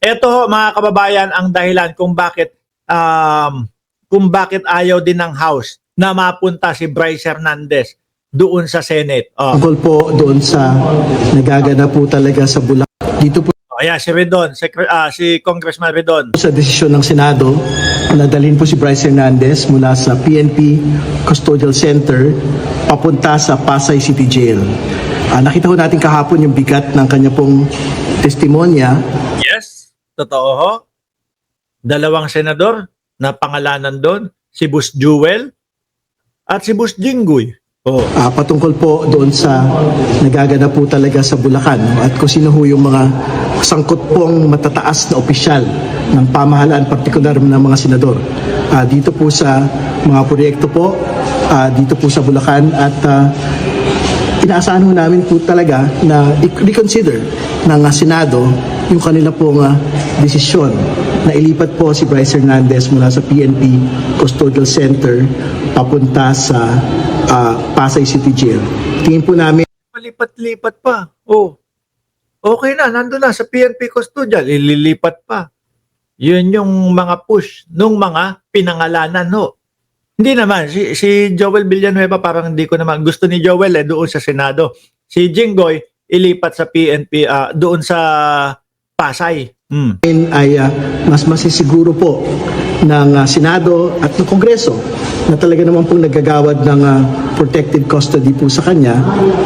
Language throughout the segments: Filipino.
Ito ho, mga kababayan, ang dahilan kung bakit ayaw din ng House na mapunta si Bryce Hernandez doon sa Senate. Tungkol po doon sa nagaganap po talaga sa Bulacan. Dito po Ayan, si Redon, si Congressman Redon. sa desisyon ng Senado na dalhin po si Bryce Hernandez mula sa PNP Custodial Center papunta sa Pasay City Jail. Nakita ko natin kahapon yung bigat ng kanya pong testimonya. Yes, totoo ho. Dalawang senador na pangalanan doon, si Boss Jewel at si Boss Jinggoy. Patungkol po doon sa nagaganap po talaga sa Bulacan at kung sino ho yung mga sangkot pong matataas na opisyal ng pamahalaan, partikular ng mga senador. Dito po sa mga proyekto po, dito po sa Bulacan at inaasahan ho namin po talaga na i-reconsider ng Senado yung kanila pong desisyon na ilipat po si Bryce Hernandez mula sa PNP Custodial Center papunta sa Pasay City Jail. Tingin po namin Malipat-lipat pa. Okay na, nandun na sa PNP Custodial, ililipat pa. Yun yung mga push nung mga pinangalanan ho. Hindi naman, si Joel Villanueva parang hindi ko naman gusto ni Joel doon sa Senado. Si Jinggoy ilipat sa PNP doon sa Pasay. ay mas masisiguro po ng Senado at ng Kongreso na talaga naman pong naggagawad ng protected custody po sa kanya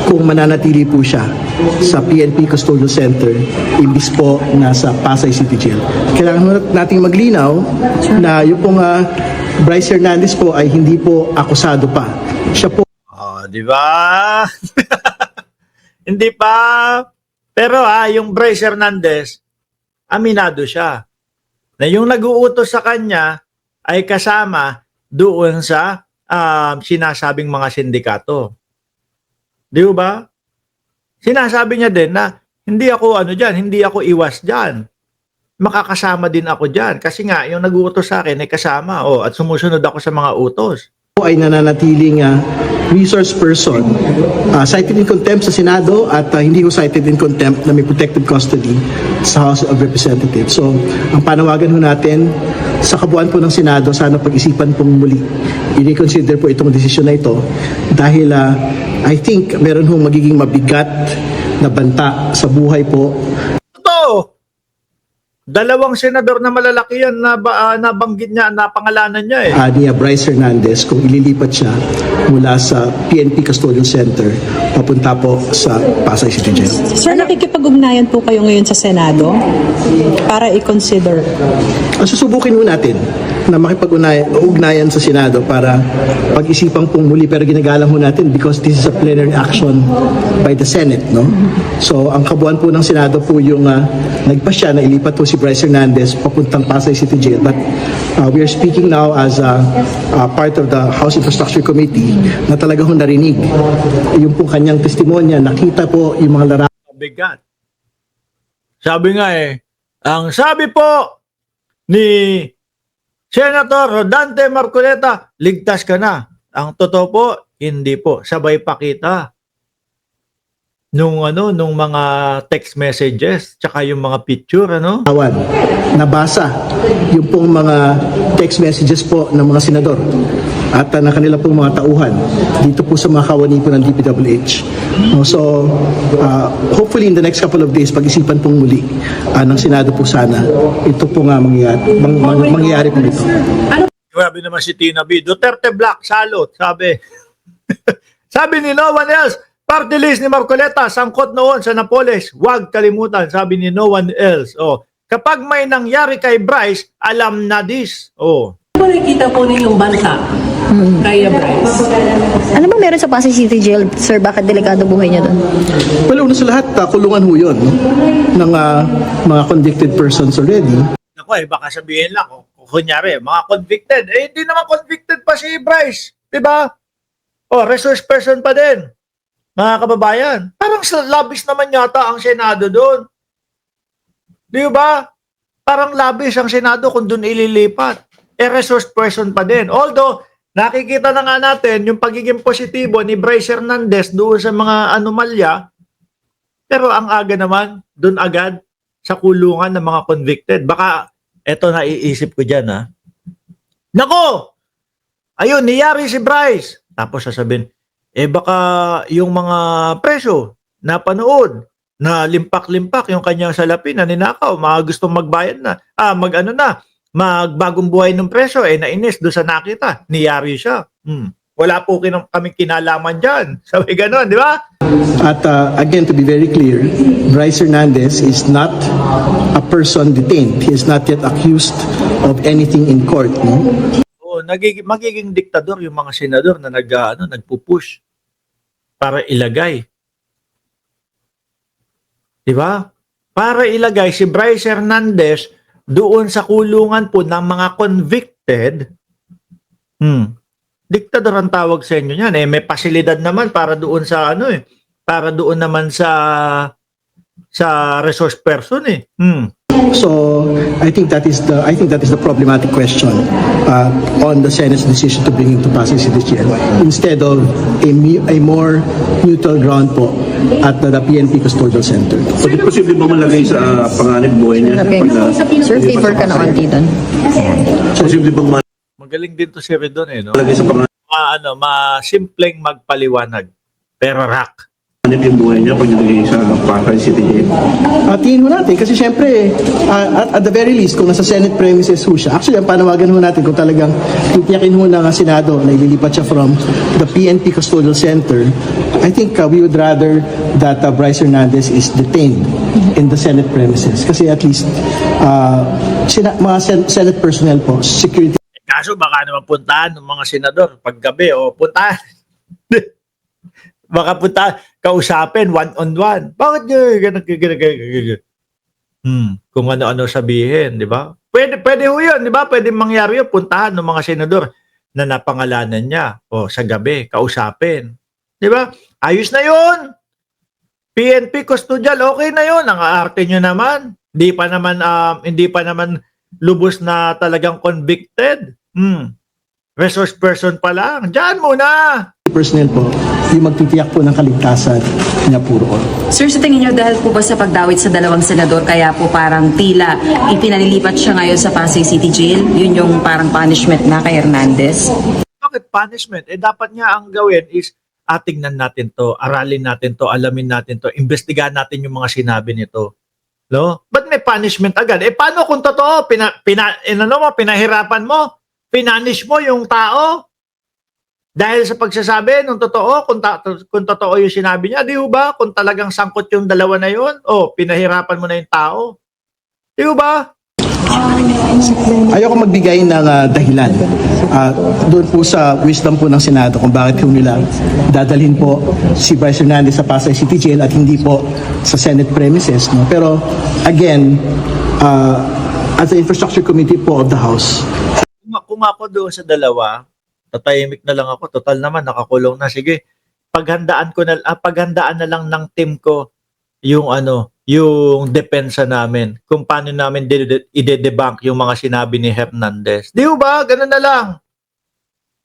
kung mananatili po siya sa PNP Custodial Center imbis po nasa Pasay City Jail. Kailangan nating maglinaw na yung pong Bryce Hernandez po ay hindi po akusado pa. Siya po Di ba? Hindi pa. Pero yung Bryce Hernandez, aminado siya na yung nag-uutos sa kanya ay kasama doon sa sinasabing mga sindikato. Di ba? Sinasabi niya din na hindi ako hindi ako iwas diyan. Makakasama din ako diyan kasi nga yung nag-uutos sa akin ay kasama at sumusunod ako sa mga utos. ay nananatiling resource person cited in contempt sa Senado at hindi ko cited in contempt na may protected custody sa House of Representatives. So, ang panawagan ho natin sa kabuuan po ng Senado, sana pag-isipan pong muli. I-reconsider po itong desisyon na ito dahil I think meron hong magiging mabigat na banta sa buhay po. Ito! Dalawang senador na malalaki yan na nabanggit niya, napangalanan niya Ni Bryce Hernandez kung ililipat siya mula sa PNP Custodial Center papunta po sa Pasay City Jail. Sir, nakikipag-ugnayan po kayo ngayon sa Senado para i-consider? Susubukin mo natin na makipag-ugnayan sa Senado para pag-isipan pong muli, pero ginagalang ho natin because this is a plenary action by the Senate, no? So, ang kabuuan po ng Senado po yung nagpasya na ilipat po si Bryce Hernandez papuntang Pasay City Jail. But we are speaking now as part of the House Infrastructure Committee na talaga ho narinig yung po kanyang testimonya, nakita po yung mga lalaki. Bigat. Sabi nga ang sabi po ni Senator Rodante Marcoleta, ligtas ka na. Ang totoo po, hindi po. Sabay pa kita. Nung mga text messages, tsaka yung mga picture, Nabasa yung pong mga text messages po ng mga senador at na kanila pong mga tauhan dito po sa mga kawani po ng DPWH. So, hopefully in the next couple of days, pag-isipan pong muli ng Senado po sana. Ito po nga mangyayari po ito. Grabe naman si Tina B. Duterte Black, salot, sabi. Sabi ni no one else, party list ni Marcoleta, sangkot noon sa Napoles. Huwag kalimutan, sabi ni no one else. Kapag may nangyari kay Bryce, alam na this. Ano nakikita po ninyong banta kay Bryce? Ano ba meron sa Pasay City Jail, sir? Bakit delikado buhay niya doon? Well, una sa lahat, kulungan ho yun, ng mga convicted persons already. Ako baka sabihin lang, kunyari, mga convicted. Hindi naman convicted pa si Bryce. Diba? Resource person pa din. Mga kababayan. Parang labis naman yata ang Senado doon. Di ba? Parang labis ang Senado kung doon ililipat. Resource person pa din. Although, nakikita na nga natin yung pagiging positibo ni Bryce Hernandez doon sa mga anomalya. Pero ang aga naman, doon agad. sa kulungan ng mga convicted. Baka, eto naiisip ko dyan, ha? Nako! Ayun, niyari si Bryce. Tapos sasabihin, baka yung mga preso na panood, na limpak-limpak yung kanyang salapi na ninakaw, mga gustong magbayad na, magbagong buhay ng preso, nainis doon sa nakita, niyari siya. Wala po kaming kinalaman dyan. Sabi ganon, di ba? At again, to be very clear, Bryce Hernandez is not a person detained. He is not yet accused of anything in court. No? Magiging diktador yung mga senador na nagpupush para ilagay. Di ba? Para ilagay si Bryce Hernandez doon sa kulungan po ng mga convicted. Diktador ang tawag sa inyo niyan. May pasilidad naman para doon sa para doon naman sa resource person So I think that is the problematic question on the Senate's decision to bring him to Pasay City Jail instead of a more neutral ground po at the PNP Custodial Center. Pwede posible ba malagay sa panganib buhay niya? Sir, favor ka na konti doon. Posible bang Magaling din to si Redon no? malagay sa panganib Simpleng magpaliwanag. Pero rock. yung buhay niya pag nilagay sa Pasay City Jail? Tingin ho natin kasi syempre at the very least kung nasa Senate premises ho siya, actually ang panawagan ho natin kung talagang titiyakin ho ng Senado na ililipat siya from the PNP Custodial Center, I think we would rather that Bryce Hernandez is detained in the Senate premises kasi at least mga Senate personnel po, security. Kaso baka naman puntahan ng mga senador paggabi o puntahan. Baka punta, kausapin, one-on-one. Bakit nyo ganun? Kung ano-ano sabihin, di ba? Pwede ho yun, di ba? Pwede mangyari yun, puntahan ng mga senador na napangalanan niya. O sa gabi, kausapin. Di ba? Ayos na yun. PNP custodial, okay na yun. Ang aarte nyo naman. Hindi pa naman lubos na talagang convicted. Resource person pa lang. Diyan muna. Personnel po, yung magtitiyak po ng kaligtasan niya puro. Sir, sa tingin niyo dahil po ba sa pagdawit sa dalawang senador kaya po parang tila ipinalilipat siya ngayon sa Pasay City Jail? Yun yung parang punishment na kay Hernandez? Bakit punishment? Dapat niya ang gawin is tingnan natin to, aralin natin to, alamin natin to, imbestigahan natin yung mga sinabi nito. No? Ba't may punishment agad? Paano kung totoo? Pinahirapan mo? Pinanish mo yung tao? Dahil sa pagsasabi ng totoo, kung totoo yung sinabi niya, di ba? Kung talagang sangkot yung dalawa na yun, pinahirapan mo na yung tao. Di ba? Ayoko magbigay ng dahilan doon po sa wisdom po ng Senado kung bakit po nila dadalhin po si Bryce Hernandez sa Pasay City Jail at hindi po sa Senate premises. No? Pero again, as the Infrastructure Committee po of the House, kung ako doon sa dalawa, tatahimik na lang ako. Total naman, nakakulong na. Sige, paghandaan na lang ng team ko yung yung depensa namin. Kung paano namin i-debunk yung mga sinabi ni Hernandez. Di ba? Ganun na lang.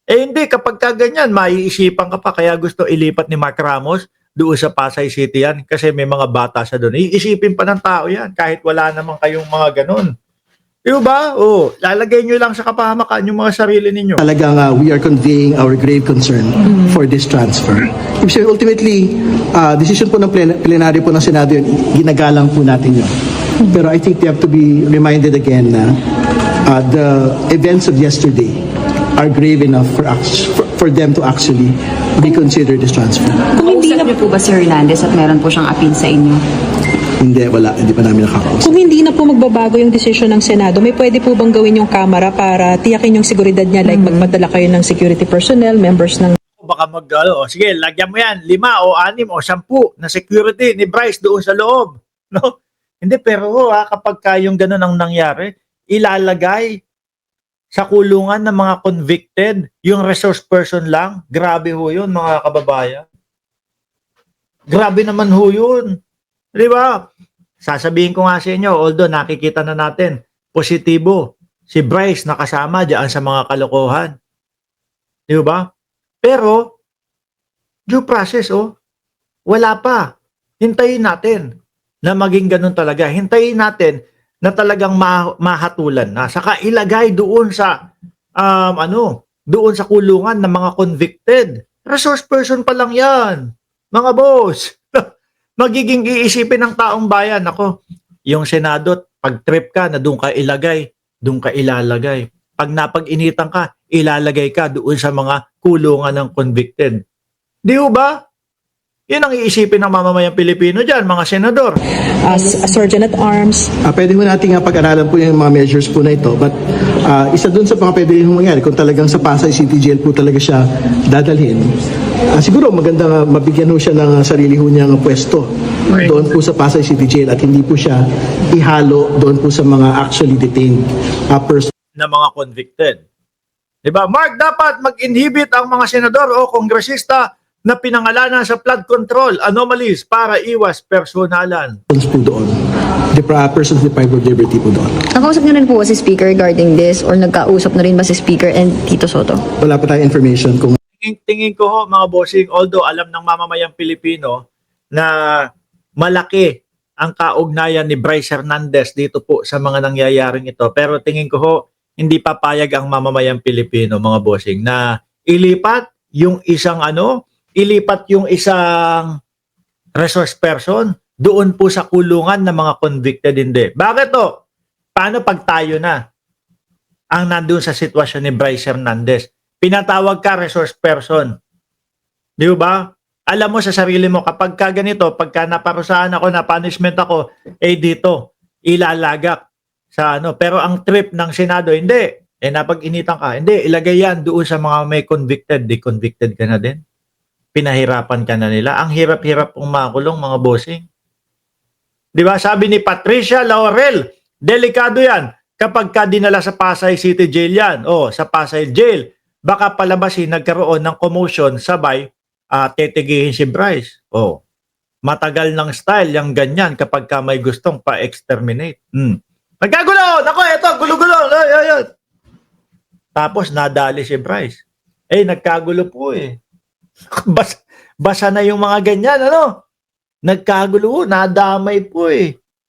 Hindi, kapag kaganyan, maiisipan ka pa. Kaya gusto ilipat ni Mark Ramos doon sa Pasay City yan. Kasi may mga bata sa doon. Iisipin pa ng tao yan. Kahit wala naman kayong mga ganun. Di ba? Lalagay nyo lang sa kapahamakan yung mga sarili ninyo. talagang we are conveying our grave concern for this transfer. So ultimately, decision po ng plenaryo po ng Senado yun, ginagalang po natin yun. Pero I think they have to be reminded again na the events of yesterday are grave enough for them to actually be considered as transfer. Kausap niyo po ba si Hernandez at meron po siyang appeal sa inyo? Hindi pa namin nakakausap. Kung hindi na po magbabago yung desisyon ng Senado, may pwede po bang gawin yung Kamara para tiyakin yung seguridad niya, like magpadala kayo ng security personnel, members ng... Baka sige, lagyan mo yan, 5 o 6 o 10 na security ni Bryce doon sa loob. No? Hindi, pero kapag yung ganun ang nangyari, ilalagay sa kulungan ng mga convicted, yung resource person lang, grabe ho yun, mga kababayan. Grabe naman ho yun. Di ba? Sasabihin ko nga sa inyo, although nakikita na natin, positibo, si Bryce nakasama diyan sa mga kalokohan. Di ba? Pero, due process, wala pa. Hintayin natin. na maging ganun talaga. Hintayin natin na talagang mahatulan na. Saka ilagay doon sa doon sa kulungan ng mga convicted. Resource person pa lang 'yan. Mga boss. Magiging iisipin ng taong bayan, ako, yung Senado, pag trip ka na doon ka ilagay, doon ka ilalagay. Pag napag-initan ka, ilalagay ka doon sa mga kulungan ng convicted. Di ba? Yan ang iisipin ng mamamayang Pilipino dyan, mga senador. As a sergeant at arms, Pwede mo nating pag-aralan po yung mga measures po na ito, but isa dun sa mga pwede yung mangyari, kung talagang sa Pasay City Jail po talaga siya dadalhin, siguro maganda nga mabigyan ho siya ng sarili ho niyang pwesto doon po sa Pasay City Jail at hindi po siya ihalo doon po sa mga actually detained persons. Na mga convicted. Diba? Mark, dapat mag-inhibit ang mga senador o kongresista na pinangalanan sa flood control anomalies para iwas personalan. Po doon. Persons deprived of liberty po doon. Nakausap niyo rin po ba si Speaker regarding this or nagkausap na rin ba si Speaker and Tito Soto? Wala pa tayong information kung Tingin ko ho, mga bossing, although alam ng mamamayang Pilipino na malaki ang kaugnayan ni Bryce Hernandez dito po sa mga nangyayaring ito. Pero tingin ko ho, hindi papayag ang mamamayang Pilipino, mga bossing, na ilipat yung isang resource person doon po sa kulungan ng mga convicted. Hindi. Bakit to? Paano pag tayo na ang nandun sa sitwasyon ni Bryce Hernandez? Pinatawag ka resource person. Di ba? Alam mo sa sarili mo, kapag ka ganito, pagka naparusahan ako, na punishment ako, dito, ilalagak sa Pero ang trip ng Senado, hindi. Napag-initan ka. Hindi, ilagay yan doon sa mga may convicted. Di convicted ka na din. Pinahirapan ka na nila. Ang hirap-hirap pong makulong, mga bossing. Di ba? Sabi ni Patricia Laurel, delikado yan. Kapag ka dinala sa Pasay City Jail yan, sa Pasay Jail, baka palabasin nagkaroon ng commotion, sabay, tetigihin si Bryce. Matagal ng style yung ganyan kapag ka may gustong pa-exterminate. Nagkagulo! Ako, eto, gulo-gulo! Ay. Tapos nadali si Bryce. Nagkagulo po basa na yung mga ganyan, Nagkagulo, nadamay po